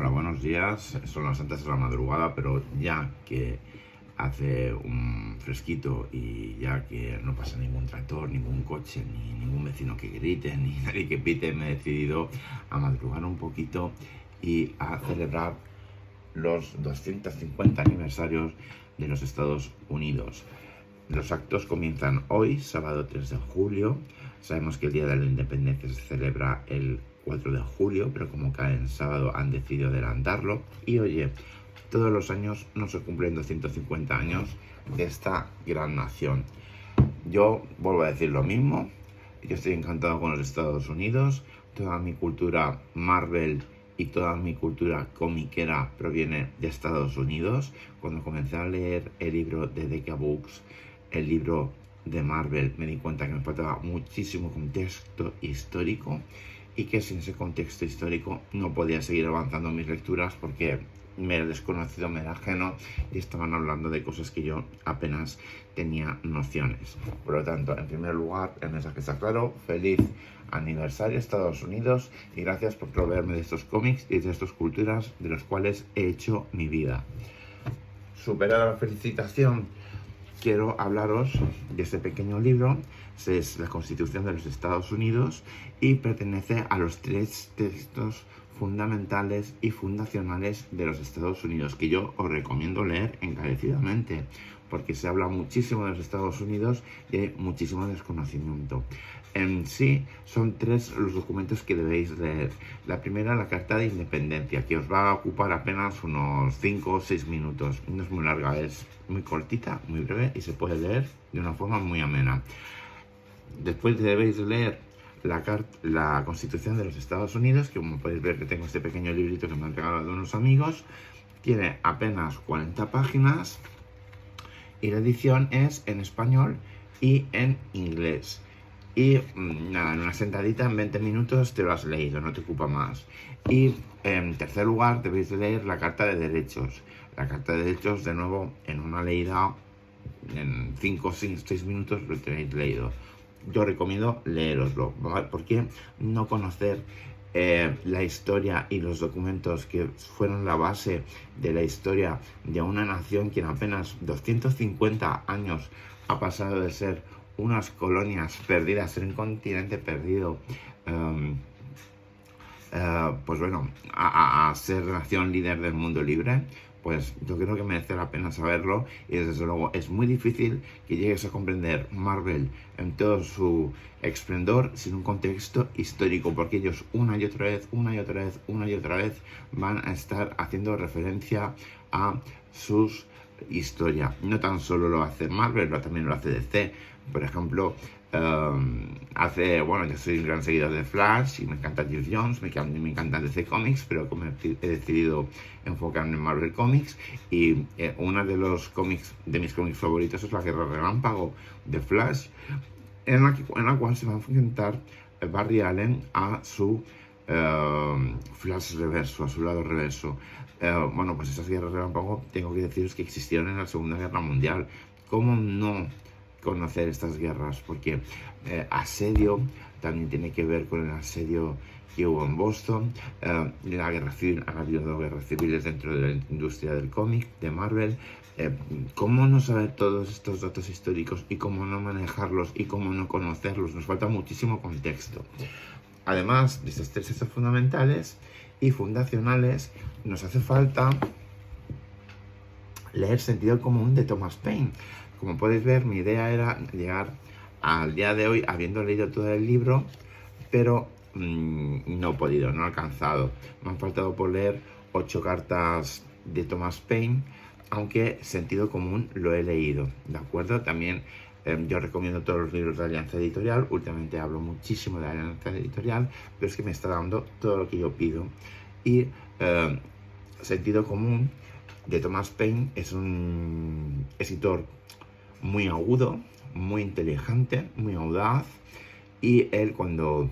Hola, buenos días. Son las tantas de la madrugada, pero ya que hace un fresquito y ya que no pasa ningún tractor, ningún coche, ni ningún vecino que grite, ni nadie que pite, me he decidido a madrugar un poquito y a celebrar los 250 aniversarios de los Estados Unidos. Los actos comienzan hoy, sábado 3 de julio. Sabemos que el Día de la Independencia se celebra el 4 de julio, pero como cae en sábado han decidido adelantarlo. Y oye, todos los años no se cumplen 250 años de esta gran nación. Yo vuelvo a decir lo mismo. Yo estoy encantado con los Estados Unidos. Toda mi cultura Marvel y toda mi cultura comiquera proviene de Estados Unidos. Cuando comencé a leer el libro de Deca Books, el libro de Marvel, me di cuenta que me faltaba muchísimo contexto histórico y que sin ese contexto histórico no podía seguir avanzando en mis lecturas porque me era desconocido, me era ajeno y estaban hablando de cosas que yo apenas tenía nociones. Por lo tanto, en primer lugar, el mensaje está claro: feliz aniversario Estados Unidos y gracias por proveerme de estos cómics y de estas culturas de los cuales he hecho mi vida. Superada la felicitación, quiero hablaros de este pequeño libro. Es la Constitución de los Estados Unidos y pertenece a los 3 textos fundamentales y fundacionales de los Estados Unidos, que yo os recomiendo leer encarecidamente, porque se habla muchísimo de los Estados Unidos y hay muchísimo desconocimiento. En sí, son 3 los documentos que debéis leer. La primera, la Carta de Independencia, que os va a ocupar apenas unos 5 o 6 minutos. No es muy larga, es muy cortita, muy breve y se puede leer de una forma muy amena. Después debéis leer la Constitución de los Estados Unidos, que como podéis ver que tengo este pequeño librito que me han regalado unos amigos. Tiene apenas 40 páginas y la edición es en español y en inglés. Y nada, en una sentadita, en 20 minutos te lo has leído, no te ocupa más. Y en tercer lugar debéis leer la Carta de Derechos. La Carta de Derechos, de nuevo, en una leída, en 5 o 6 minutos lo tenéis leído. Yo recomiendo leeroslo, ¿vale? Porque no conocer la historia y los documentos que fueron la base de la historia de una nación que en apenas 250 años ha pasado de ser unas colonias perdidas en un continente perdido, pues bueno, a ser nación líder del mundo libre, pues yo creo que merece la pena saberlo. Y desde luego es muy difícil que llegues a comprender Marvel en todo su esplendor sin un contexto histórico, porque ellos una y otra vez van a estar haciendo referencia a sus historia. No tan solo lo hace Marvel, pero también lo hace DC. Por ejemplo, yo soy un gran seguidor de Flash y me encanta Geoff Jones, me encanta DC Comics, pero como he decidido enfocarme en Marvel Comics, y uno de mis cómics favoritos es La Guerra Relámpago de Flash, en la cual se va a enfrentar Barry Allen a su Flash reverso, a su lado reverso. Pues esas guerras relámpago, tengo que deciros que existieron en la Segunda Guerra Mundial. ¿Cómo no conocer estas guerras? Porque asedio también tiene que ver con el asedio que hubo en Boston, la guerra civil. Han habido guerras civiles dentro de la industria del cómic, de Marvel. ¿Cómo no saber todos estos datos históricos y cómo no manejarlos y cómo no conocerlos? Nos falta muchísimo contexto. Además de estos 3 textos fundamentales y fundacionales, nos hace falta leer Sentido Común de Thomas Paine. Como podéis ver, mi idea era llegar al día de hoy habiendo leído todo el libro, pero no he podido, no he alcanzado. Me han faltado por leer 8 cartas de Thomas Paine, aunque Sentido Común lo he leído, ¿de acuerdo? También yo recomiendo todos los libros de Alianza Editorial. Últimamente hablo muchísimo de Alianza Editorial, pero es que me está dando todo lo que yo pido. Y Sentido Común de Thomas Paine es un escritor muy agudo, muy inteligente, muy audaz, y él cuando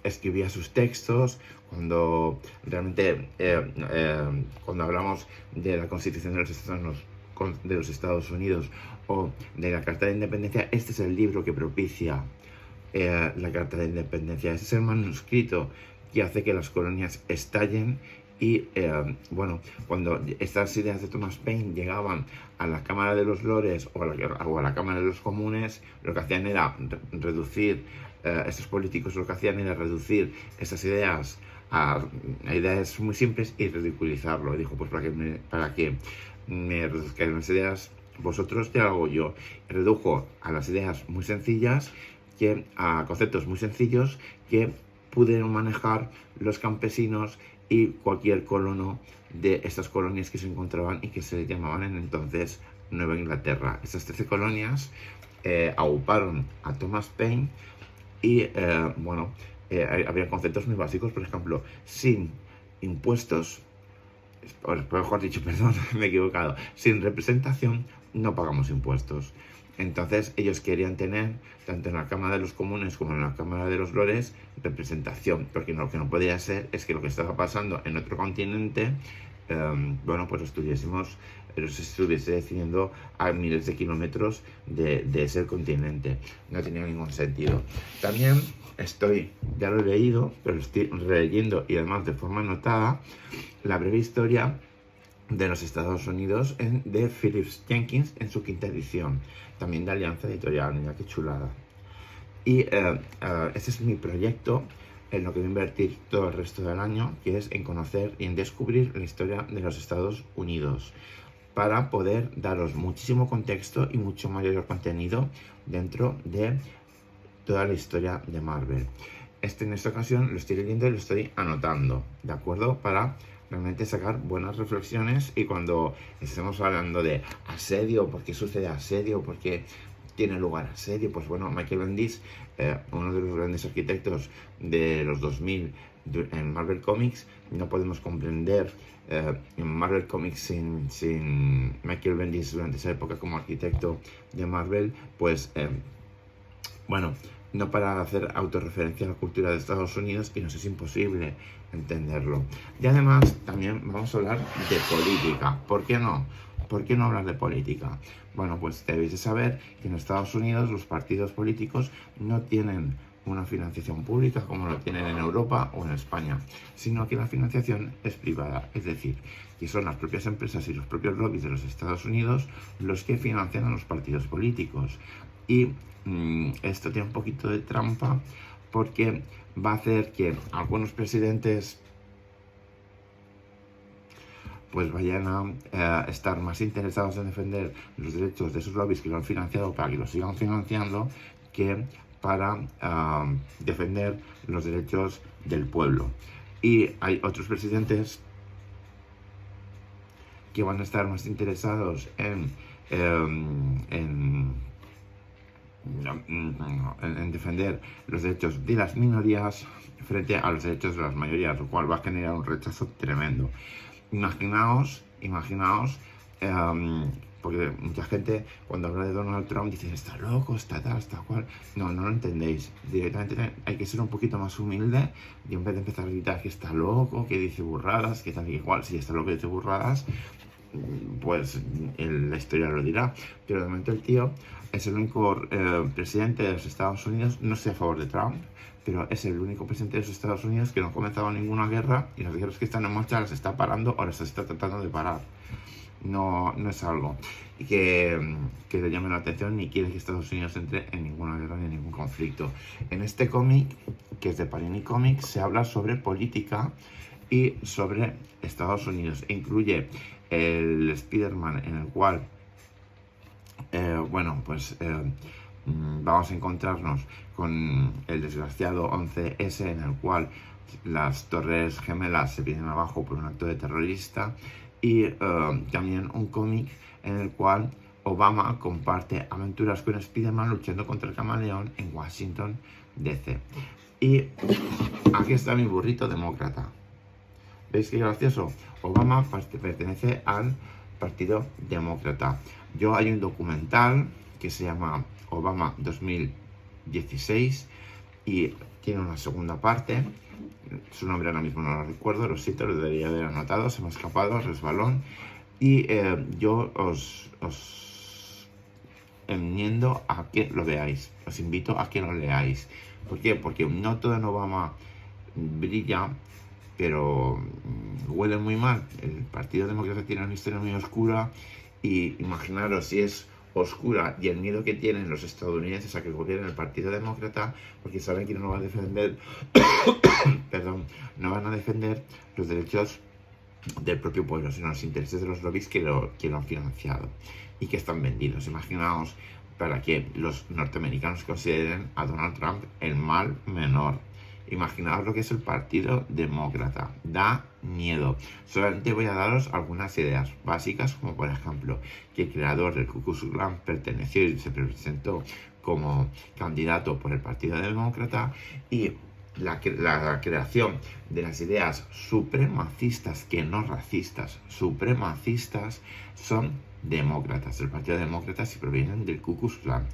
escribía sus textos, cuando realmente cuando hablamos de la Constitución de los Estados Unidos o de la Carta de Independencia, este es el libro que propicia la Carta de Independencia. Este es el manuscrito que hace que las colonias estallen. Y bueno, cuando estas ideas de Thomas Paine llegaban a la Cámara de los Lores o a la Cámara de los Comunes, lo que hacían era reducir, estos políticos lo que hacían era reducir estas ideas a ideas muy simples y ridiculizarlo. Y dijo, pues para que me reduzcan las ideas vosotros, ya lo hago yo. Y redujo a las ideas muy sencillas, a conceptos muy sencillos que pudieron manejar los campesinos y cualquier colono de estas colonias que se encontraban y que se llamaban en entonces Nueva Inglaterra. Estas 13 colonias agruparon a Thomas Paine y bueno, había conceptos muy básicos, por ejemplo, sin impuestos, o mejor dicho, perdón, me he equivocado, sin representación no pagamos impuestos. Entonces ellos querían tener, tanto en la Cámara de los Comunes como en la Cámara de los Lores, representación, porque lo que no podía ser es que lo que estaba pasando en otro continente, bueno, pues se estuviese decidiendo a miles de kilómetros de ese continente. No tenía ningún sentido. También ya lo he leído, pero lo estoy releyendo y además de forma anotada, la breve historia de los Estados Unidos de Philip Jenkins en su 5ª edición, también de Alianza Editorial. Mira qué chulada. Y este es mi proyecto en lo que voy a invertir todo el resto del año, que es en conocer y en descubrir la historia de los Estados Unidos, para poder daros muchísimo contexto y mucho mayor contenido dentro de toda la historia de Marvel. En esta ocasión lo estoy leyendo y lo estoy anotando, ¿de acuerdo? Para realmente sacar buenas reflexiones, y cuando estemos hablando de asedio, ¿por qué sucede asedio? ¿Por qué tiene lugar asedio? Pues bueno, Michael Bendis, uno de los grandes arquitectos de los 2000 en Marvel Comics, no podemos comprender Marvel Comics sin Michael Bendis durante esa época como arquitecto de Marvel, pues bueno, no para hacer autorreferencia a la cultura de Estados Unidos, y nos es imposible entenderlo. Y además también vamos a hablar de política. ¿Por qué no? ¿Por qué no hablar de política? Bueno, pues debéis de saber que en Estados Unidos los partidos políticos no tienen una financiación pública como lo tienen en Europa o en España, sino que la financiación es privada, es decir, que son las propias empresas y los propios lobbies de los Estados Unidos los que financian a los partidos políticos. Y esto tiene un poquito de trampa, porque va a hacer que algunos presidentes pues vayan a estar más interesados en defender los derechos de esos lobbies que lo han financiado para que lo sigan financiando, que para defender los derechos del pueblo. Y hay otros presidentes que van a estar más interesados en defender los derechos de las minorías frente a los derechos de las mayorías, lo cual va a generar un rechazo tremendo. Imaginaos, porque mucha gente cuando habla de Donald Trump dice, está loco, está tal, está cual. No lo entendéis. Directamente hay que ser un poquito más humilde, y en vez de empezar a gritar que está loco, que dice burradas, que tal y igual, si está loco y dice burradas, pues la historia lo dirá. Pero de momento el tío es el único presidente de los Estados Unidos, no estoy a favor de Trump, pero es el único presidente de los Estados Unidos que no ha comenzado ninguna guerra, y las guerras que están en marcha las está parando o las está tratando de parar. No es algo que le llame la atención, ni quiere que Estados Unidos entre en ninguna guerra ni en ningún conflicto. En este cómic, que es de Panini Comics, se habla sobre política y sobre Estados Unidos. Incluye el Spider-Man, en el cual vamos a encontrarnos con el desgraciado 11S, en el cual las Torres Gemelas se vienen abajo por un acto de terrorista, y también un cómic en el cual Obama comparte aventuras con Spider-Man luchando contra el camaleón en Washington, D.C. Y aquí está mi burrito demócrata. ¿Veis qué gracioso? Obama pertenece al Partido Demócrata. Hay un documental que se llama Obama 2016 y tiene una segunda parte. Su nombre ahora mismo no lo recuerdo, lo siento, lo debería haber anotado, se me ha escapado, resbalón. Y yo os enmiendo a que lo veáis, os invito a que lo leáis. ¿Por qué? Porque no todo en Obama brilla, pero huele muy mal. El Partido Demócrata tiene una historia muy oscura y imaginaros si es oscura y el miedo que tienen los estadounidenses a que gobierne el Partido Demócrata, porque saben que no va a defender, perdón, no van a defender los derechos del propio pueblo, sino los intereses de los lobbies que lo han financiado y que están vendidos. Imaginaos para que los norteamericanos consideren a Donald Trump el mal menor. Imaginaos lo que es el Partido Demócrata. Da miedo. Solamente voy a daros algunas ideas básicas, como por ejemplo que el creador del Ku Klux Klan perteneció y se presentó como candidato por el Partido Demócrata, y la creación de las ideas supremacistas, que no racistas, supremacistas, son demócratas. El Partido Demócrata se provienen del Ku Klux Klan.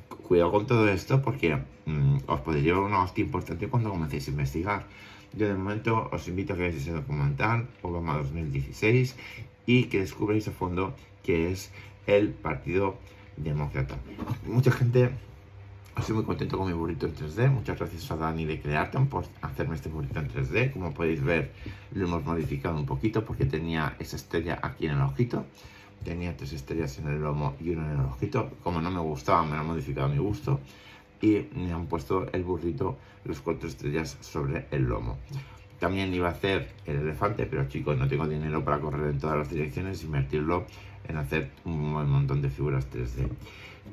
Cuidado con todo esto porque os podéis llevar una hostia importante cuando comencéis a investigar. Yo de momento os invito a que veáis ese documental, Obama 2016, y que descubráis a fondo qué es el Partido Demócrata. Mucha gente... Estoy muy contento con mi burrito en 3D. Muchas gracias a Dani de Creaton por hacerme este burrito en 3D. Como podéis ver, lo hemos modificado un poquito porque tenía esa estrella aquí en el ojito. Tenía 3 estrellas en el lomo y una en el ojito. Como no me gustaba, me lo han modificado a mi gusto. Y me han puesto el burrito, las 4 estrellas sobre el lomo. También iba a hacer el elefante, pero chicos, no tengo dinero para correr en todas las direcciones y invertirlo en hacer un montón de figuras 3D.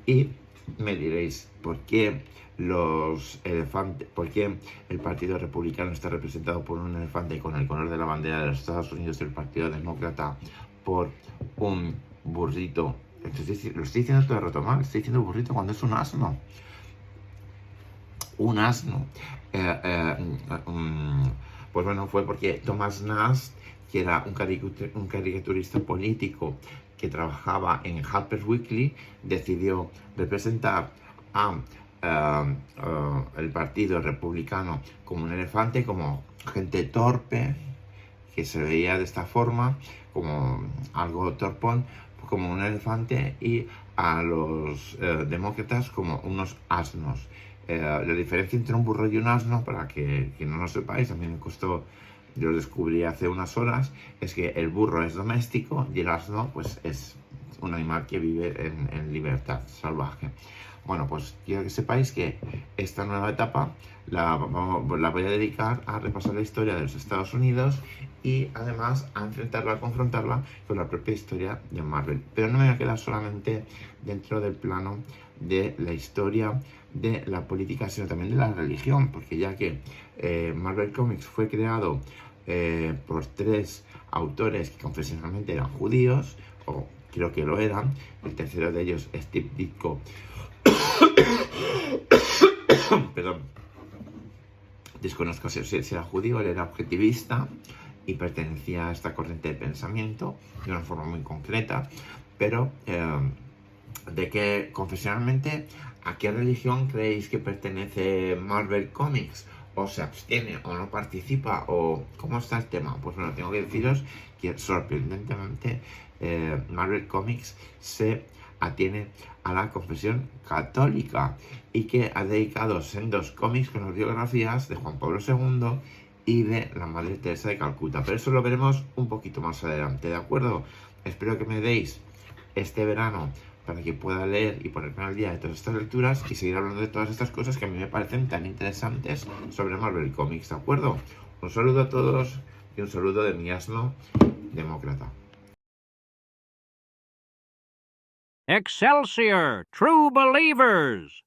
Y me diréis, ¿por qué los elefantes, por qué el Partido Republicano está representado por un elefante con el color de la bandera de los Estados Unidos y el Partido Demócrata por un burrito? Entonces, lo estoy diciendo todo el rato mal, estoy diciendo burrito cuando es un asno. Un asno. Pues bueno, fue porque Thomas Nast, que era un caricaturista político que trabajaba en Harper's Weekly, decidió representar a el Partido Republicano como un elefante, como gente torpe, que se veía de esta forma, como algo torpón, como un elefante, y a los demócratas como unos asnos. La diferencia entre un burro y un asno, para que no lo sepáis, a mí me costó, yo lo descubrí hace unas horas, es que el burro es doméstico y el asno pues es un animal que vive en libertad salvaje. Bueno, pues quiero que sepáis que esta nueva etapa la voy a dedicar a repasar la historia de los Estados Unidos y además a enfrentarla, a confrontarla con la propia historia de Marvel. Pero no me voy a quedar solamente dentro del plano de la historia de la política, sino también de la religión, porque ya que Marvel Comics fue creado por 3 autores que confesionalmente eran judíos, o creo que lo eran. El tercero de ellos, Steve Ditko, perdón, desconozco si era judío, él era objetivista y pertenecía a esta corriente de pensamiento de una forma muy concreta, pero de que confesionalmente, ¿a qué religión creéis que pertenece Marvel Comics? ¿O se abstiene o no participa? ¿O cómo está el tema? Pues bueno, tengo que deciros que sorprendentemente Marvel Comics se atiene a la confesión católica y que ha dedicado sendos cómics con las biografías de Juan Pablo II y de la Madre Teresa de Calcuta. Pero eso lo veremos un poquito más adelante, ¿de acuerdo? Espero que me deis este verano para que pueda leer y ponerme al día de todas estas lecturas y seguir hablando de todas estas cosas que a mí me parecen tan interesantes sobre Marvel Comics, ¿de acuerdo? Un saludo a todos y un saludo de mi asno demócrata. Excelsior, true believers!